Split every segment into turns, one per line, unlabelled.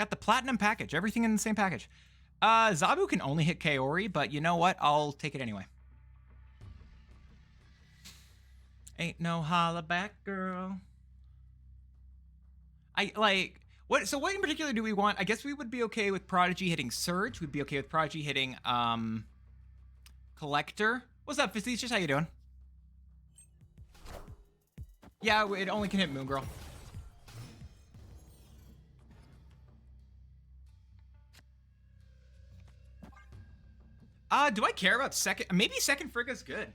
Got the platinum package. Everything in the same package. Zabu can only hit Kaori, but you know what? I'll take it anyway. Ain't no holla back, girl. What? So what in particular do we want? I guess we would be okay with Prodigy hitting Surge. We'd be okay with Prodigy hitting Collector. What's up, Facetious? How you doing? Yeah, it only can hit Moon Girl. Do I care about second? Maybe second Frigga is good.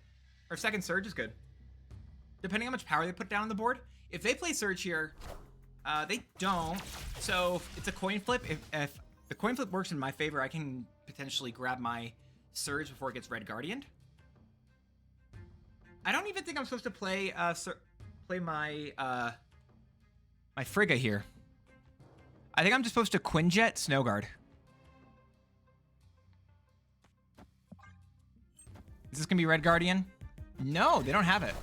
Or second Surge is good. Depending on how much power they put down on the board. If they play Surge here, they don't. So it's a coin flip. If the coin flip works in my favor, I can potentially grab my Surge before it gets Red Guardianed. I don't even think I'm supposed to play my my Frigga here. I think I'm just supposed to Quinjet Snowguard. Is this gonna be Red Guardian? No, they don't have it.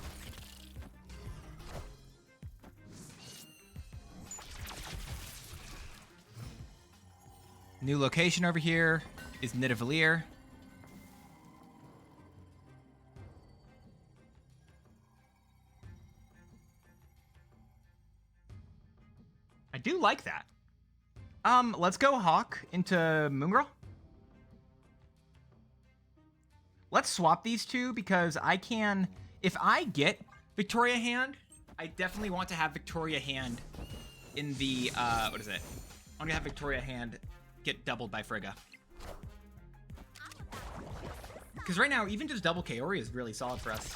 New location over here is Nidavellir. I do like that. Let's go Hawk into Moon Girl. Let's swap these two because I can, if I get Victoria Hand, I definitely want to have Victoria Hand in the, what is it? I'm gonna have Victoria Hand get doubled by Frigga. Because right now, even just double Kaori is really solid for us.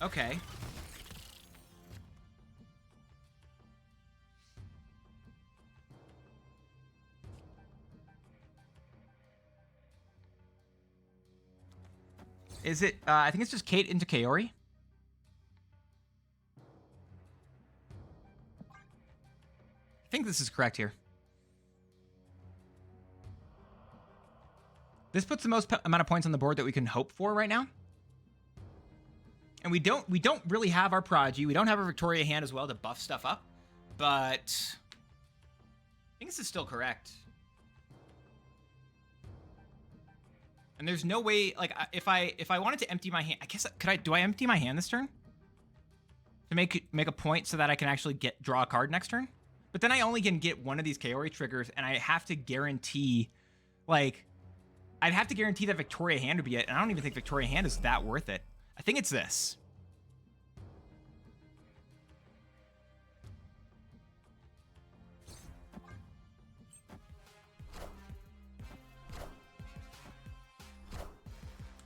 Okay. Is it, I think it's just Kate into Kaori. I think this is correct here. This puts the most amount of points on the board that we can hope for right now. And we don't really have our Prodigy. We don't have our Victoria Hand as well to buff stuff up. But I think this is still correct. And there's no way, like, if I wanted to empty my hand, I guess, do I empty my hand this turn? To make a point so that I can actually draw a card next turn? But then I only can get one of these Kaori triggers, and I have to guarantee, like, I'd have to guarantee that Victoria Hand would be it, and I don't even think Victoria Hand is that worth it. I think it's this.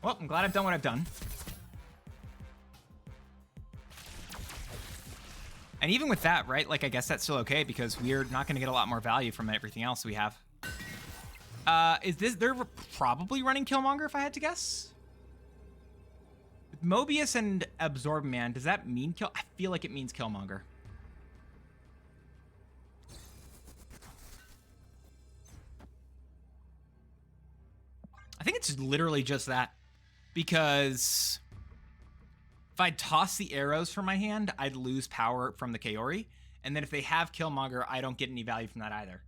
Well, I'm glad I've done what I've done. And even with that, right, like, I guess that's still okay because we're not going to get a lot more value from everything else we have. They're probably running Killmonger if I had to guess? With Mobius and Absorb Man, does that mean I feel like it means Killmonger. I think it's literally just that. Because if I toss the arrows from my hand, I'd lose power from the Kaori. And then if they have Killmonger, I don't get any value from that either.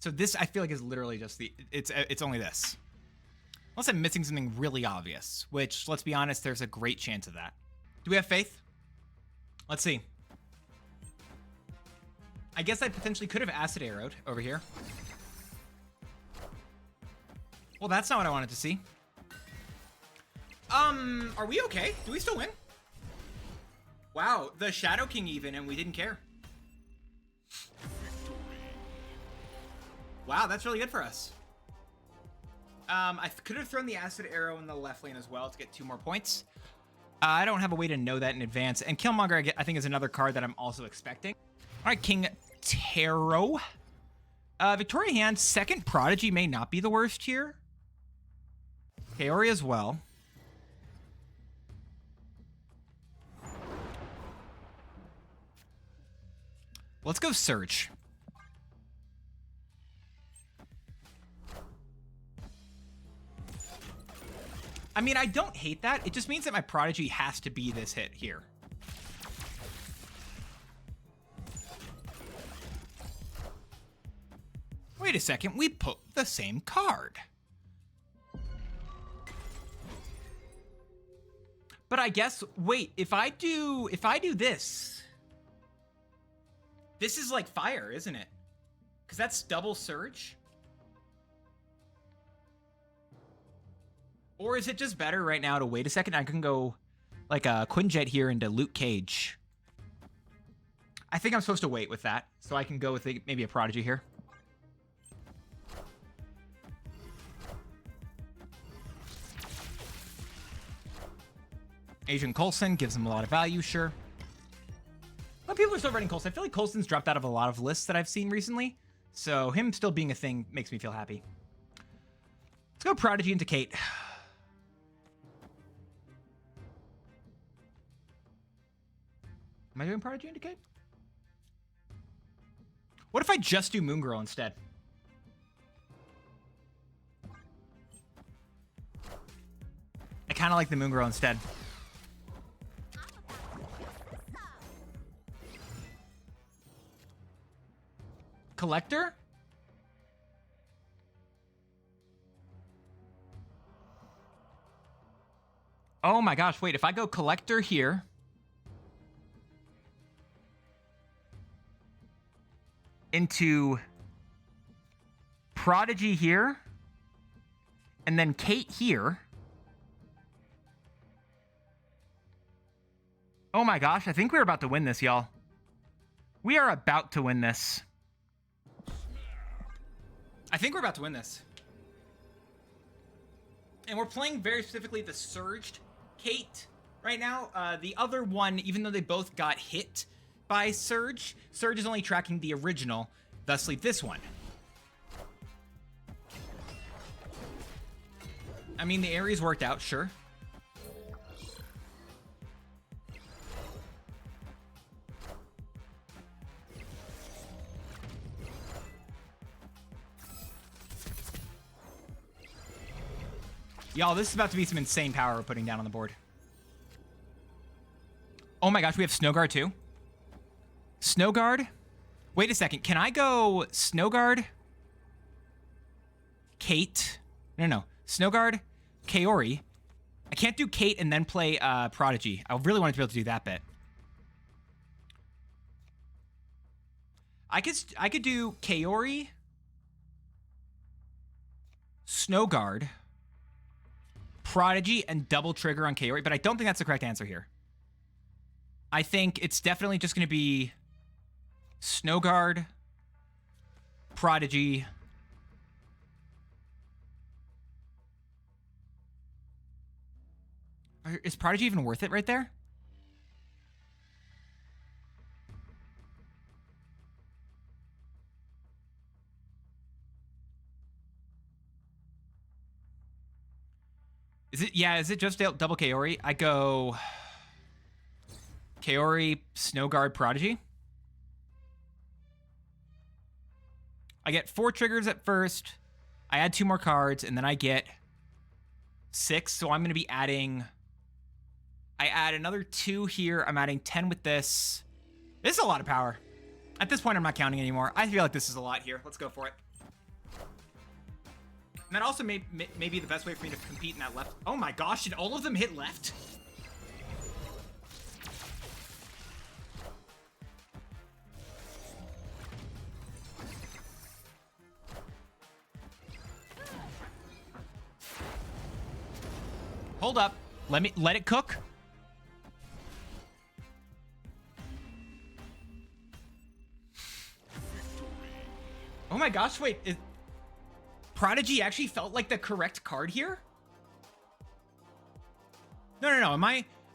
So this, I feel like, is literally just it's only this. Unless I'm missing something really obvious, which, let's be honest, there's a great chance of that. Do we have faith? Let's see. I guess I potentially could have Acid Arrowed over here. Well, that's not what I wanted to see. Are we okay? Do we still win? Wow, the Shadow King even, and we didn't care. Wow, that's really good for us. I could have thrown the Acid Arrow in the left lane as well to get 2 more points. I don't have a way to know that in advance. And Killmonger, I think, is another card that I'm also expecting. All right, King Tarot. Victoria Hand, second Prodigy may not be the worst here. Kaori as well. Let's go Surge. I mean, I don't hate that. It just means that my Prodigy has to be this hit here. Wait a second, we put the same card. But I guess, wait, if I do this is like fire, isn't it? Because that's double surge. Or is it just better right now to wait a second? I can go like a Quinjet here into Luke Cage. I think I'm supposed to wait with that, so I can go with maybe a Prodigy here. Agent Coulson gives him a lot of value, sure. But people are still running Coulson. I feel like Coulson's dropped out of a lot of lists that I've seen recently, so him still being a thing makes me feel happy. Let's go Prodigy into Kate. Am I doing Prodigy into Kate? What if I just do Moon Girl instead? I kind of like the Moon Girl instead. Collector? Oh my gosh, wait, if I go Collector here, into Prodigy here, and then Kate here. Oh my gosh, I think we're about to win this, y'all. We are about to win this. I think we're about to win this. And we're playing very specifically the Surged Kate right now. The other one, even though they both got hit by Surge, Surge is only tracking the original, thusly this one. I mean, the Ares worked out, sure. Y'all, this is about to be some insane power we're putting down on the board. Oh my gosh, we have Snowguard too? Snowguard? Wait a second, can I go Snowguard? Kate? No. Snowguard, Kaori. I can't do Kate and then play Prodigy. I really wanted to be able to do that bit. I could do Kaori, Snowguard, Prodigy, and double trigger on Kaori, but I don't think that's the correct answer here. I think it's definitely just going to be Snowguard, Prodigy, is Prodigy even worth it right there? Is it? Yeah, is it just double Kaori? I go Kaori, Snowguard, Prodigy. I get 4 triggers at first. I add 2 more cards, and then I get 6. So I'm going to be adding... I add another 2 here. I'm adding 10 with this. This is a lot of power. At this point, I'm not counting anymore. I feel like this is a lot here. Let's go for it. And that also may be the best way for me to compete in that left. Oh my gosh, did all of them hit left? Hold up. Let it cook. Oh my gosh, wait. Prodigy actually felt like the correct card here? No.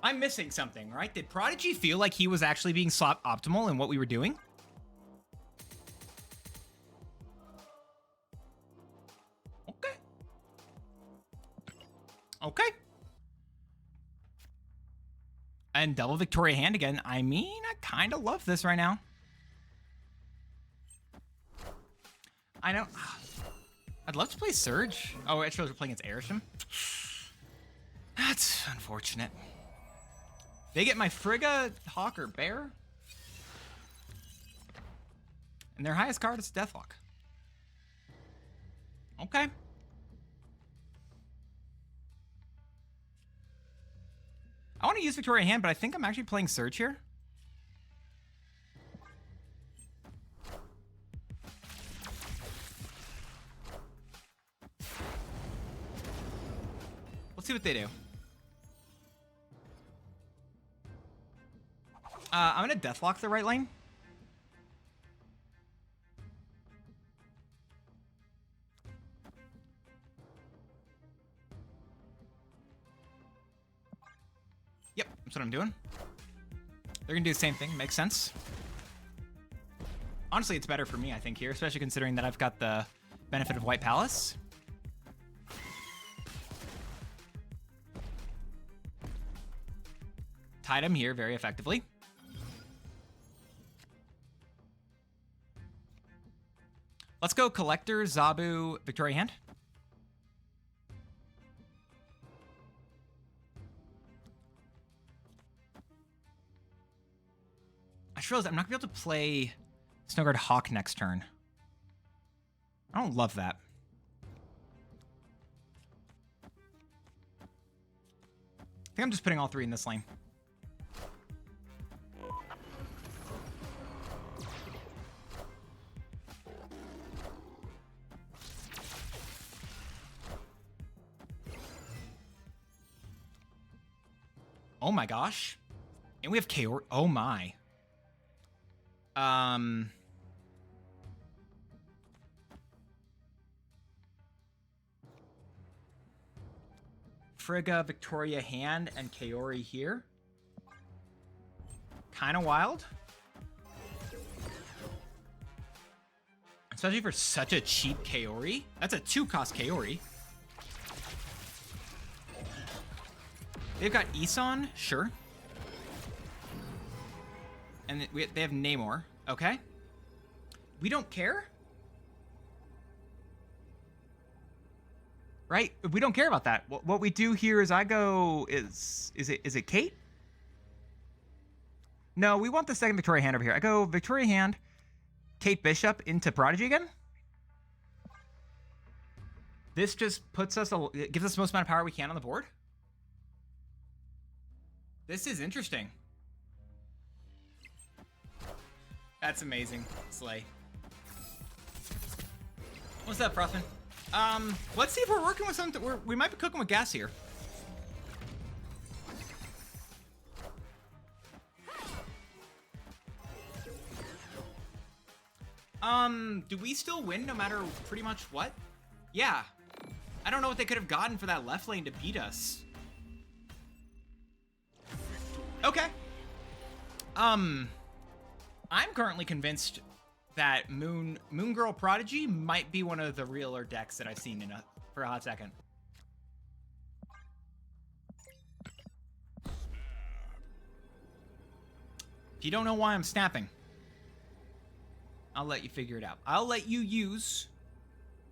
I'm missing something, right? Did Prodigy feel like he was actually being slot optimal in what we were doing? Okay. And double Victoria hand again. I mean, I kind of love this right now. I know. I'd love to play Surge. Oh, it shows we're playing against Airsham. That's unfortunate. They get my Frigga, Hawk, or Bear. And their highest card is Deathlock. Okay. I want to use Victoria Hand, but I think I'm actually playing Surge here. Let's see what they do. I'm going to Deathlock the right lane. Yep, that's what I'm doing. They're going to do the same thing. Makes sense. Honestly, it's better for me, I think, here, especially considering that I've got the benefit of White Palace. Tied him here very effectively. Let's go Collector, Zabu, Victoria Hand. I just realized I'm not going to be able to play Snowguard Hawk next turn. I don't love that. I think I'm just putting all three in this lane. Oh my gosh. And we have Kaori. Oh my. Frigga, Victoria Hand, and Kaori here. Kind of wild. Especially for such a cheap Kaori. That's a 2-cost Kaori. They've got Isan, sure. And they have Namor, okay. We don't care? Right? We don't care about that. What we do here is I go, is it Kate? No, we want the second Victoria Hand over here. I go Victoria Hand, Kate Bishop into Prodigy again. This just puts us, it gives us the most amount of power we can on the board. This is interesting. That's amazing. Slay. What's up, Frostman? Let's see if we're working with something. We might be cooking with gas here. Do we still win no matter pretty much what? Yeah. I don't know what they could have gotten for that left lane to beat us. Okay. I'm currently convinced that Moon Girl Prodigy might be one of the realer decks that I've seen for a hot second. If you don't know why I'm snapping, I'll let you figure it out. I'll let you use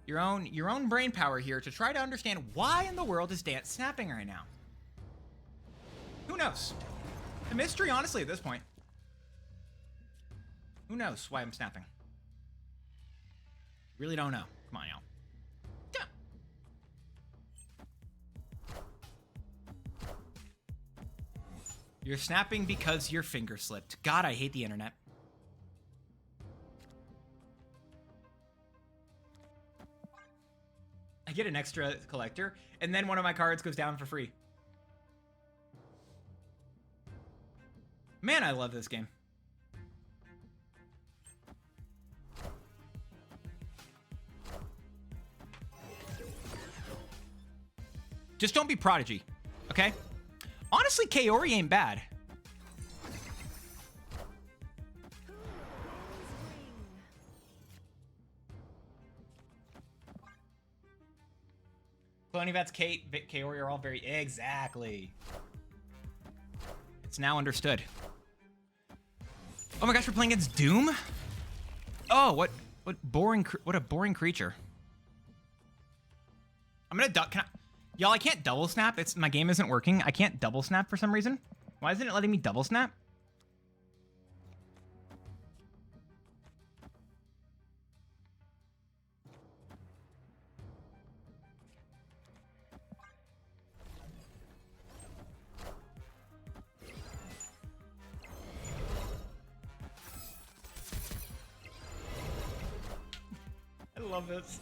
your own brain power here to try to understand why in the world is Dance snapping right now. Who knows? The mystery, honestly, at this point. Who knows why I'm snapping? Really don't know. Come on, y'all. Yeah. You're snapping because your finger slipped. God, I hate the internet. I get an extra collector, and then one of my cards goes down for free. Man, I love this game. Just don't be Prodigy, okay? Honestly, Kaori ain't bad. Clonivats, Kate, Kaori are all very... Exactly. It's now understood. Oh my gosh, we're playing against Doom? Oh, what a boring creature. I'm gonna duck. Y'all, I can't double snap. My game isn't working. I can't double snap for some reason. Why isn't it letting me double snap? love this.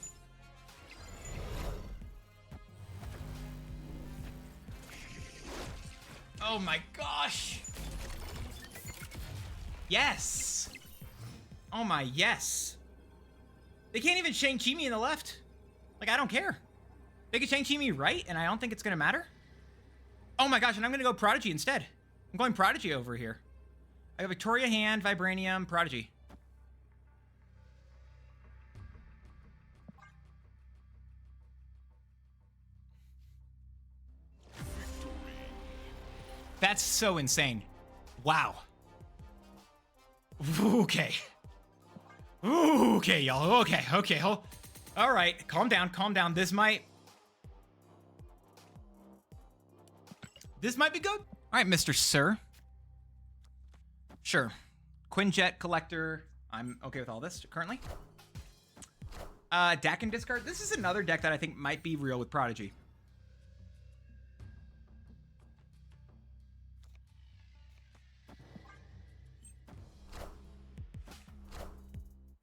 Oh my gosh. Yes. Oh my, yes. They can't even Shang-Chi me in the left. Like, I don't care. They can Shang-Chi me right, and I don't think it's gonna matter. Oh my gosh, and I'm gonna go Prodigy instead. I'm going Prodigy over here. I got Victoria Hand, Vibranium, Prodigy. That's so insane. Wow. Okay. Okay, y'all. Okay. All right, calm down. This might be good. All right, Mr. Sir. Sure. Quinjet Collector. I'm okay with all this currently. Deck and discard. This is another deck that I think might be real with Prodigy.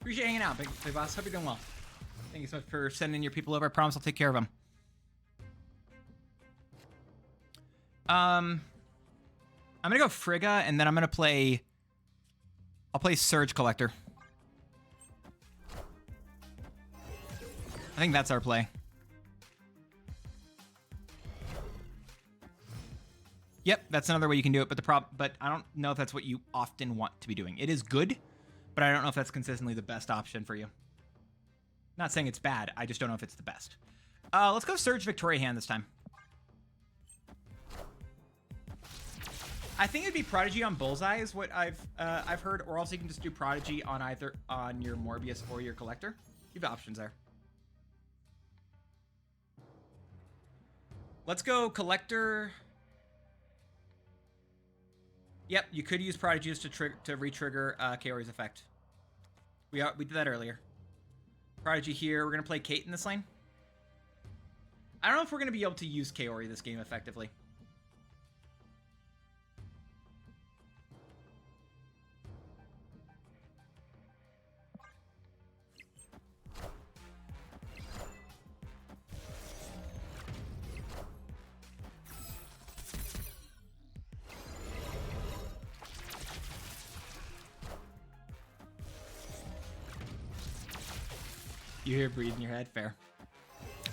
Appreciate hanging out, big boss. Hope you're doing well. Thank you so much for sending your people over. I promise I'll take care of them. I'm gonna go Frigga, and then I'm gonna play. I'll play Surge Collector. I think that's our play. Yep, that's another way you can do it. But I don't know if that's what you often want to be doing. It is good, but I don't know if that's consistently the best option for you. Not saying it's bad. I just don't know if it's the best. Let's go Surge Victoria Hand this time. I think it'd be Prodigy on Bullseye is what I've heard, or also you can just do Prodigy on either on your Morbius or your Collector. You have options there. Let's go Collector. Yep, you could use Prodigy to re-trigger Kaori's effect. We did that earlier. Prodigy here. We're gonna play Kate in this lane. I don't know if we're gonna be able to use Kaori this game effectively. You hear breathe in your head, fair.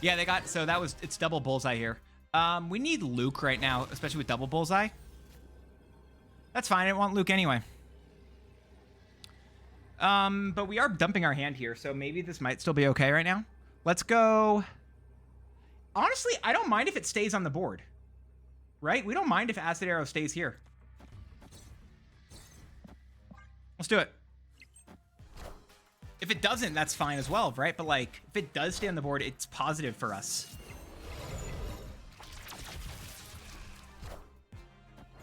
Yeah, they got, so it's double Bullseye here. We need Luke right now, especially with double Bullseye. That's fine, I didn't want Luke anyway. But we are dumping our hand here, so maybe this might still be okay right now. Let's go. Honestly, I don't mind if it stays on the board. Right? We don't mind if Acid Arrow stays here. Let's do it. If it doesn't, that's fine as well, right? But, like, if it does stay on the board, it's positive for us.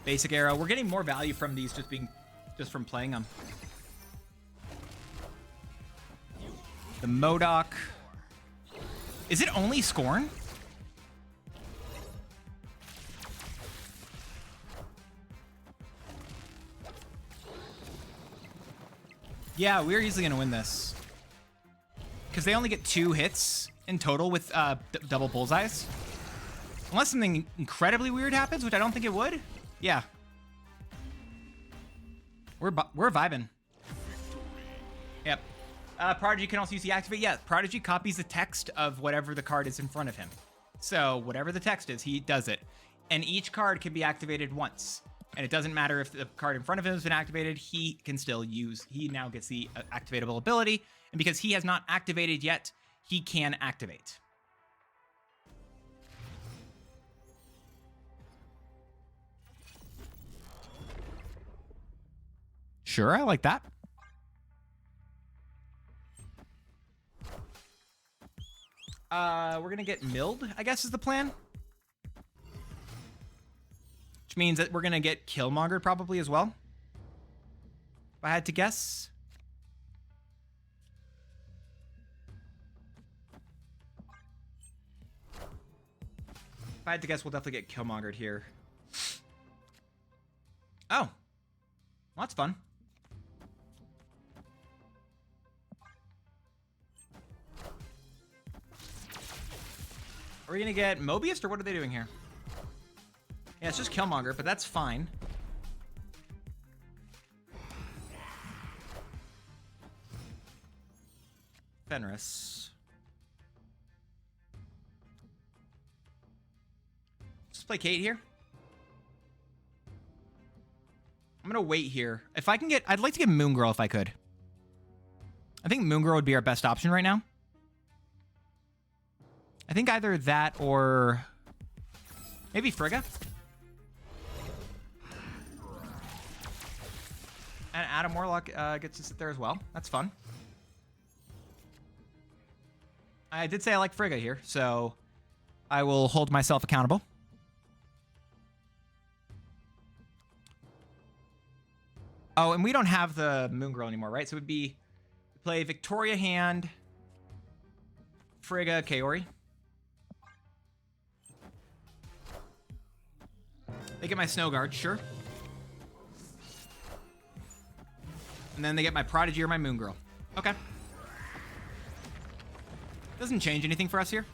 Basic Arrow. We're getting more value from these just from playing them. The MODOK. Is it only Scorn? Yeah, we're easily going to win this. Because they only get 2 hits in total with double Bullseyes. Unless something incredibly weird happens, which I don't think it would. Yeah. We're vibing. Yep. Prodigy can also use the activate. Yeah, Prodigy copies the text of whatever the card is in front of him. So whatever the text is, he does it. And each card can be activated once. And it doesn't matter if the card in front of him has been activated, he can still use, he now gets the activatable ability. And because he has not activated yet, he can activate. Sure, I like that. We're gonna get milled, I guess is the plan. Which means that we're gonna get Killmongered probably as well. If I had to guess. If I had to guess, we'll definitely get Killmongered here. Oh. Well, that's fun. Are we gonna get Mobius, or what are they doing here? Yeah, it's just Killmonger, but that's fine. Fenris. Let's play Kate here. I'm gonna wait here. If I can get, I'd like to get Moon Girl if I could. I think Moon Girl would be our best option right now. I think either that or maybe Frigga. And Adam Warlock gets to sit there as well. That's fun. I did say I like Frigga here, so I will hold myself accountable. Oh, and we don't have the Moon Girl anymore, right? So it would be play Victoria hand, Frigga, Kaori. They get my Snow Guard, sure. And then they get my Prodigy or my Moon Girl. Okay. Doesn't change anything for us here.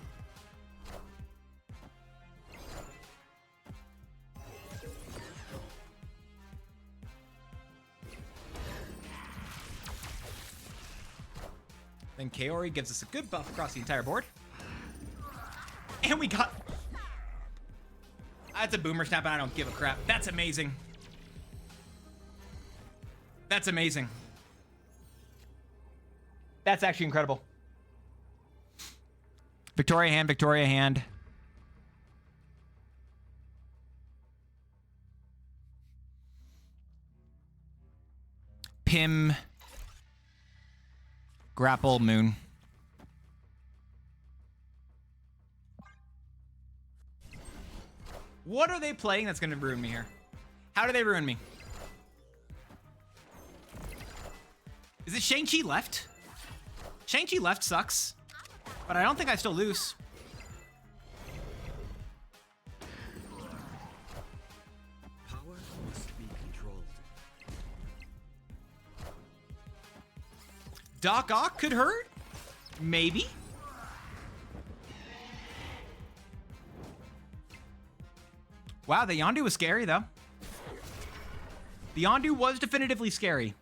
Then Kaori gives us a good buff across the entire board. And we got... That's a Boomer Snap, and I don't give a crap. That's amazing. That's amazing. That's actually incredible. Victoria hand, Victoria hand. Pim. Grapple, Moon. What are they playing that's going to ruin me here? How do they ruin me? Is it Shang-Chi left? Shang-Chi left sucks, but I don't think I still lose.
Power must be controlled.
Doc Ock could hurt? Maybe. Wow, the Yondu was scary, though. The Yondu was definitively scary.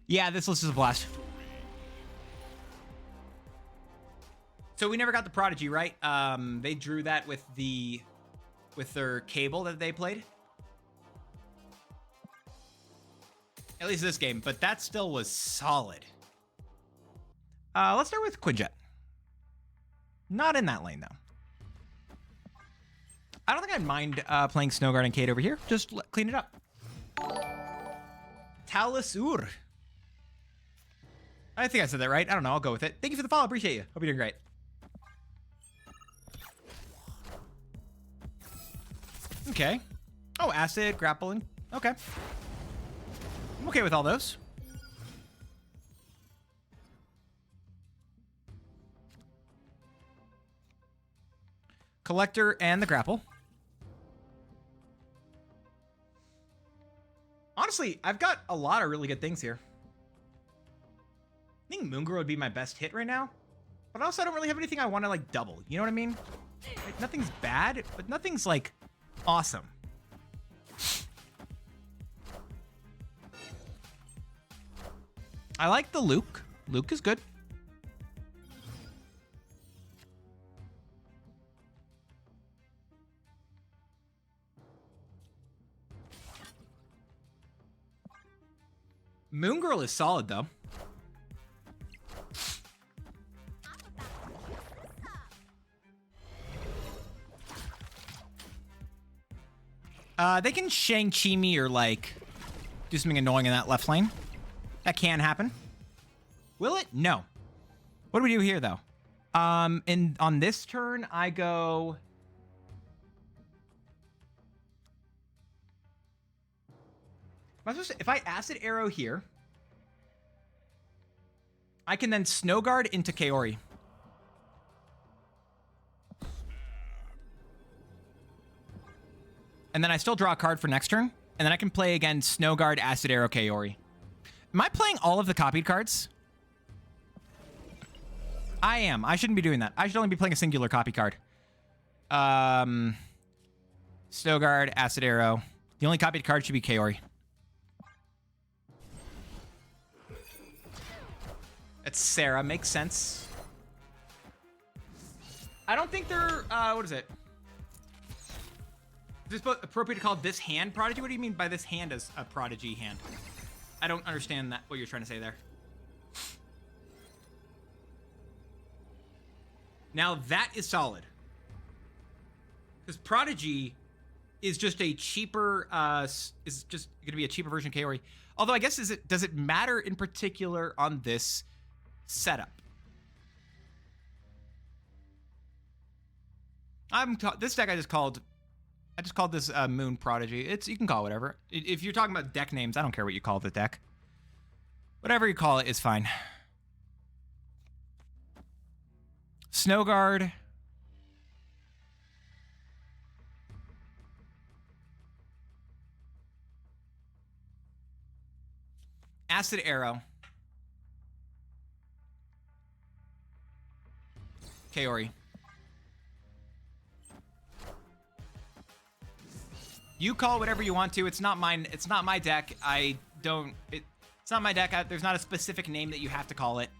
Yeah, this list is a blast. So we never got the Prodigy, right? They drew that with their cable that they played. At least this game, but that still was solid. Let's start with Quinjet. Not in that lane, though. I don't think I'd mind playing Snowguard and Kate over here. Just clean it up. Talusur. I think I said that right. I don't know. I'll go with it. Thank you for the follow. Appreciate you. Hope you're doing great. Okay. Oh, acid, grappling. Okay. I'm okay with all those. Collector and the grapple. Honestly, I've got a lot of really good things here. I think Moongirl would be my best hit right now. But also, I don't really have anything I want to, like, double. You know what I mean? Like, nothing's bad, but nothing's, like, awesome. I like the Luke. Luke is good. Moongirl is solid, though. They can Shang-Chi me or, like, do something annoying in that left lane. That can happen. Will it? No. What do we do here, though? On this turn, I go... Am I supposed to, if I Acid Arrow here, I can then Snow Guard into Kaori. And then I still draw a card for next turn. And then I can play again Snow Guard, Acid Arrow, Kaori. Am I playing all of the copied cards? I am. I shouldn't be doing that. I should only be playing a singular copy card. Snow Guard, Acid Arrow. The only copied card should be Kaori. It's Sarah. Makes sense. I don't think they're... what is it? Is this appropriate to call this hand Prodigy? What do you mean by this hand as a Prodigy hand? I don't understand that. What you're trying to say there. Now that is solid. Because Prodigy is just a cheaper, is just going to be a cheaper version of Kaori. Although I guess does it matter in particular on this setup? This deck I just called this Moon Prodigy. You can call it whatever. If you're talking about deck names, I don't care what you call the deck. Whatever you call it is fine. Snow Guard. Acid Arrow. Kaori. You call whatever you want to. It's not mine. It's not my deck. It's not my deck. There's not a specific name that you have to call it.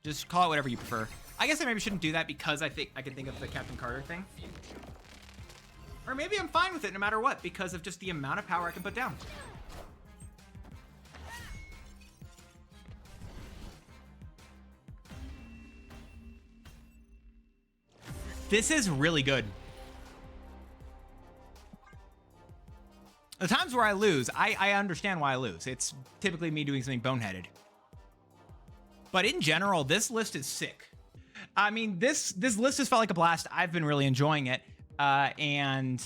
Just call it whatever you prefer. I guess I maybe shouldn't do that because I think I can think of the Captain Carter thing. Or maybe I'm fine with it no matter what because of just the amount of power I can put down. This is really good. The times where I lose, I understand why I lose. It's typically me doing something boneheaded. But in general, this list is sick. I mean, this list has felt like a blast. I've been really enjoying it. And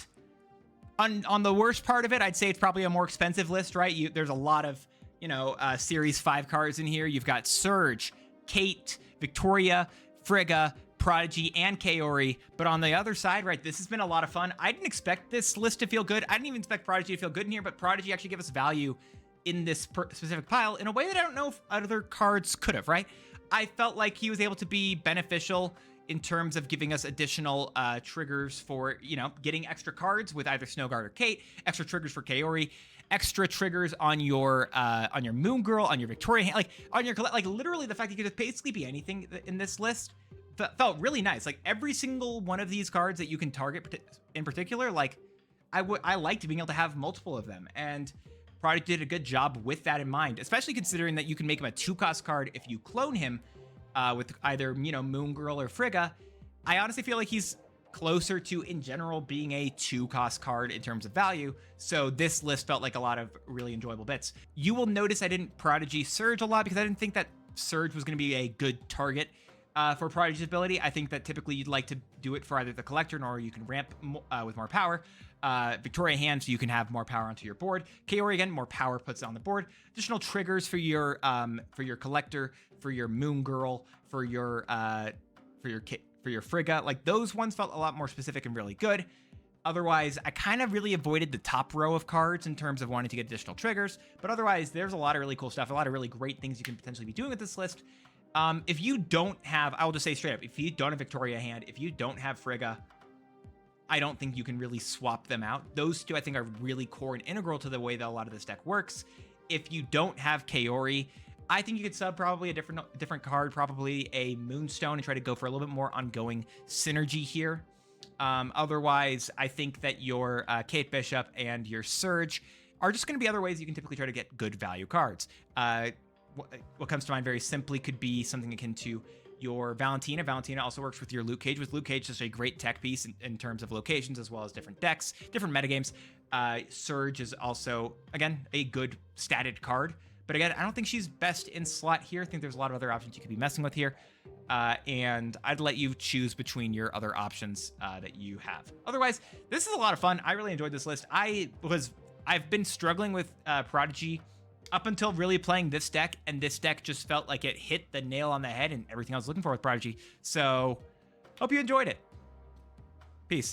on the worst part of it, I'd say it's probably a more expensive list, right? There's a lot of, Series 5 cards in here. You've got Surge, Kate, Victoria, Frigga, Prodigy, and Kaori. But on the other side, right, this has been a lot of fun. I didn't expect this list to feel good. I didn't even expect Prodigy to feel good in here, but Prodigy actually gave us value in this specific pile in a way that I don't know if other cards could have, right? I felt like he was able to be beneficial in terms of giving us additional triggers for, getting extra cards with either Snow Guard or Kate, extra triggers for Kaori, extra triggers on your Moon Girl, on your Victoria, literally the fact that you could just basically be anything in this list felt really nice. Like every single one of these cards that you can target in particular, I liked being able to have multiple of them, and Prodigy did a good job with that in mind, especially considering that you can make him a 2-cost card if you clone him with either, Moon Girl or Frigga. I honestly feel like he's closer to, in general, being a 2-cost card in terms of value, so this list felt like a lot of really enjoyable bits. You will notice I didn't Prodigy Surge a lot because I didn't think that Surge was going to be a good target for Prodigy's ability. I think that typically you'd like to do it for either the Collector or you can ramp with more power. Victoria Hand, so you can have more power onto your board. Kaori, again, more power puts it on the board. Additional triggers for your Collector, for your Moon Girl, for your Frigga. Like those ones felt a lot more specific and really good. Otherwise, I kind of really avoided the top row of cards in terms of wanting to get additional triggers. But otherwise, there's a lot of really cool stuff, a lot of really great things you can potentially be doing with this list. If you don't have, I will just say straight up, if you don't have Victoria Hand, if you don't have Frigga, I don't think you can really swap them out. Those two, I think, are really core and integral to the way that a lot of this deck works. If you don't have Kaori, I think you could sub probably a different card, probably a Moonstone, and try to go for a little bit more ongoing synergy here. Otherwise, I think that your Kate Bishop and your Surge are just going to be other ways you can typically try to get good value cards. What comes to mind very simply could be something akin to your Valentina. Valentina also works with your Luke Cage. With Luke Cage, just a great tech piece in terms of locations as well as different decks, different metagames. Surge is also, again, a good statted card. But again, I don't think she's best in slot here. I think there's a lot of other options you could be messing with here. And I'd let you choose between your other options that you have. Otherwise, this is a lot of fun. I really enjoyed this list. I've been struggling with Prodigy up until really playing this deck, and this deck just felt like it hit the nail on the head and everything I was looking for with Prodigy. So, hope you enjoyed it.